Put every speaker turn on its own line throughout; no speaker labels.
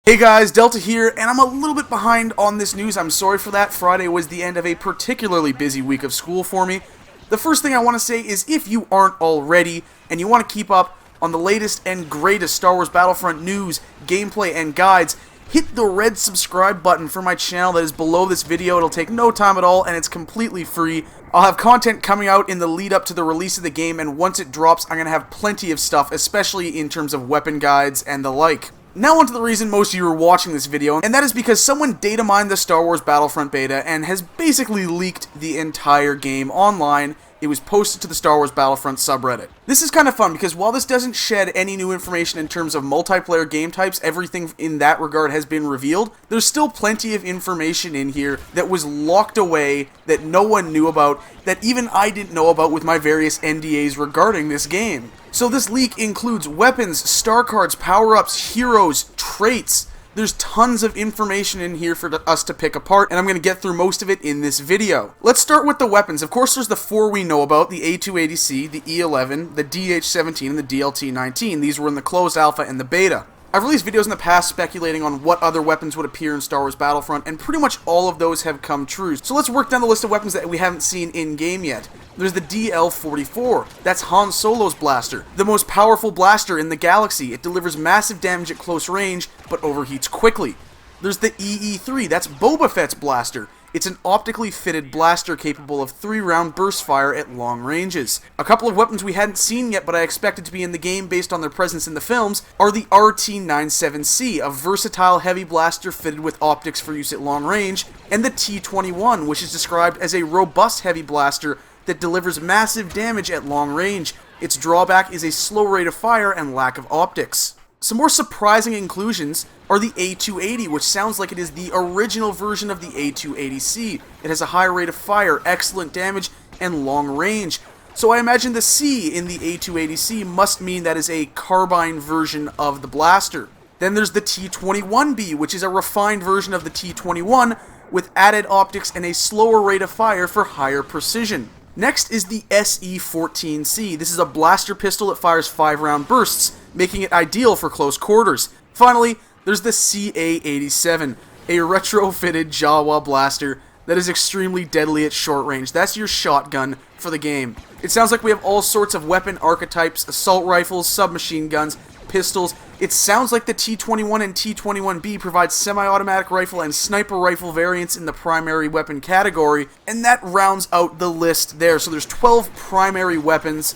Hey guys, Delta here, and I'm a little bit behind on this news. I'm sorry for that. Friday was the end of a particularly busy week of school for me. The first thing I want to say is if you aren't already, and you want to keep up on the latest and greatest Star Wars Battlefront news, gameplay, and guides, hit the red subscribe button for my channel that is below this video. It'll take no time at all, and it's completely free. I'll have content coming out in the lead up to the release of the game, and once it drops, I'm going to have plenty of stuff, especially in terms of weapon guides and the like. Now onto the reason most of you are watching this video, and that is because someone data mined the Star Wars Battlefront beta and has basically leaked the entire game online. It was posted to the Star Wars Battlefront subreddit. This is kind of fun because while this doesn't shed any new information in terms of multiplayer game types, everything in that regard has been revealed, there's still plenty of information in here that was locked away, that no one knew about, that even I didn't know about with my various NDAs regarding this game. So this leak includes weapons, star cards, power-ups, heroes, traits. There's tons of information in here for us to pick apart, and I'm going to get through most of it in this video. Let's start with the weapons. Of course, there's the four we know about, the A280C, the E11, the DH17, and the DLT19. These were in the closed alpha and the beta. I've released videos in the past speculating on what other weapons would appear in Star Wars Battlefront, and pretty much all of those have come true. So let's work down the list of weapons that we haven't seen in-game yet. There's the DL-44. That's Han Solo's blaster, the most powerful blaster in the galaxy. It delivers massive damage at close range, but overheats quickly. There's the EE-3. That's Boba Fett's blaster. It's an optically fitted blaster capable of 3-round burst fire at long ranges. A couple of weapons we hadn't seen yet but I expected to be in the game based on their presence in the films are the RT-97C, a versatile heavy blaster fitted with optics for use at long range, and the T-21, which is described as a robust heavy blaster that delivers massive damage at long range. Its drawback is a slow rate of fire and lack of optics. Some more surprising inclusions are the A280, which sounds like it is the original version of the A280C. It has a high rate of fire, excellent damage, and long range. So I imagine the C in the A280C must mean that is a carbine version of the blaster. Then there's the T-21B, which is a refined version of the T-21 with added optics and a slower rate of fire for higher precision. Next is the SE-14C. This is a blaster pistol that fires 5-round bursts, making it ideal for close quarters. Finally, there's the CA-87, a retrofitted Jawa blaster that is extremely deadly at short range. That's your shotgun for the game. It sounds like we have all sorts of weapon archetypes, assault rifles, submachine guns, pistols. It sounds like the T-21 and T-21B provide semi-automatic rifle and sniper rifle variants in the primary weapon category, and that rounds out the list there. So there's 12 primary weapons.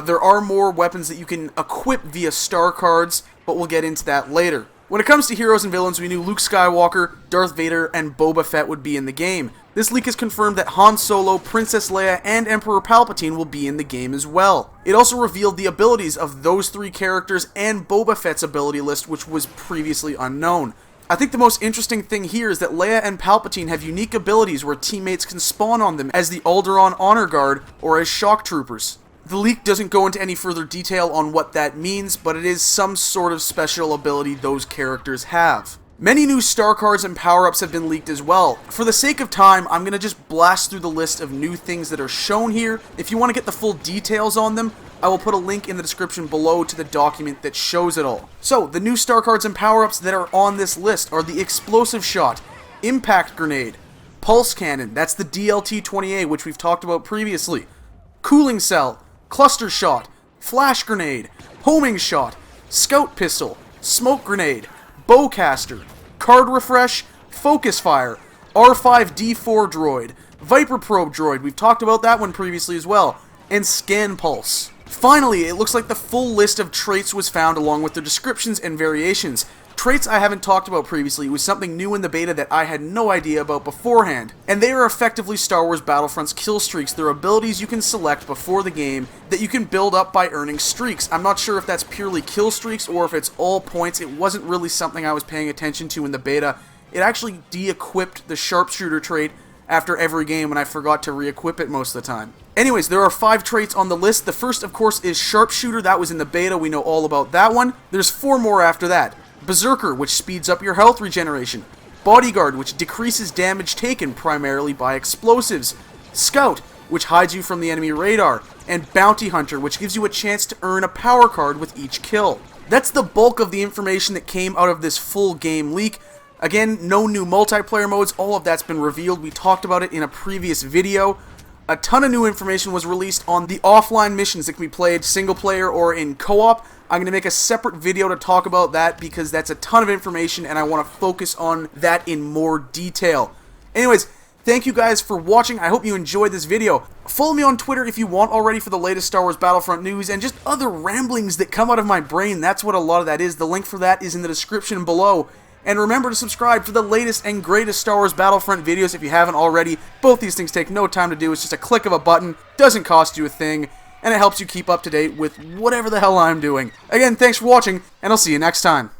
There are more weapons that you can equip via star cards, but we'll get into that later. When it comes to heroes and villains, we knew Luke Skywalker, Darth Vader, and Boba Fett would be in the game. This leak has confirmed that Han Solo, Princess Leia, and Emperor Palpatine will be in the game as well. It also revealed the abilities of those three characters and Boba Fett's ability list, which was previously unknown. I think the most interesting thing here is that Leia and Palpatine have unique abilities where teammates can spawn on them as the Alderaan Honor Guard or as shock troopers. The leak doesn't go into any further detail on what that means, but it is some sort of special ability those characters have. Many new star cards and power-ups have been leaked as well. For the sake of time, I'm going to just blast through the list of new things that are shown here. If you want to get the full details on them, I will put a link in the description below to the document that shows it all. So, the new star cards and power-ups that are on this list are the Explosive Shot, Impact Grenade, Pulse Cannon, that's the DLT-20A, which we've talked about previously, Cooling Cell, Cluster Shot, Flash Grenade, Homing Shot, Scout Pistol, Smoke Grenade, Bowcaster, Card Refresh, Focus Fire, R5-D4 Droid, Viper Probe Droid, we've talked about that one previously as well, and Scan Pulse. Finally, it looks like the full list of traits was found along with their descriptions and variations. Traits I haven't talked about previously. It was something new in the beta that I had no idea about beforehand. And they are effectively Star Wars Battlefront's kill streaks. They're abilities you can select before the game that you can build up by earning streaks. I'm not sure if that's purely kill streaks or if it's all points. It wasn't really something I was paying attention to in the beta. It actually de-equipped the sharpshooter trait after every game and I forgot to re-equip it most of the time. Anyways, there are 5 traits on the list. The first, of course, is Sharpshooter. That was in the beta. We know all about that one. There's 4 more after that. Berserker, which speeds up your health regeneration. Bodyguard, which decreases damage taken primarily by explosives. Scout, which hides you from the enemy radar. And Bounty Hunter, which gives you a chance to earn a power card with each kill. That's the bulk of the information that came out of this full game leak. Again, no new multiplayer modes, all of that's been revealed. We talked about it in a previous video. A ton of new information was released on the offline missions that can be played single player or in co-op. I'm going to make a separate video to talk about that because that's a ton of information and I want to focus on that in more detail. Anyways, thank you guys for watching. I hope you enjoyed this video. Follow me on Twitter if you want already for the latest Star Wars Battlefront news and just other ramblings that come out of my brain. That's what a lot of that is. The link for that is in the description below. And remember to subscribe for the latest and greatest Star Wars Battlefront videos if you haven't already. Both these things take no time to do. It's just a click of a button. Doesn't cost you a thing. And it helps you keep up to date with whatever the hell I'm doing. Again, thanks for watching, and I'll see you next time.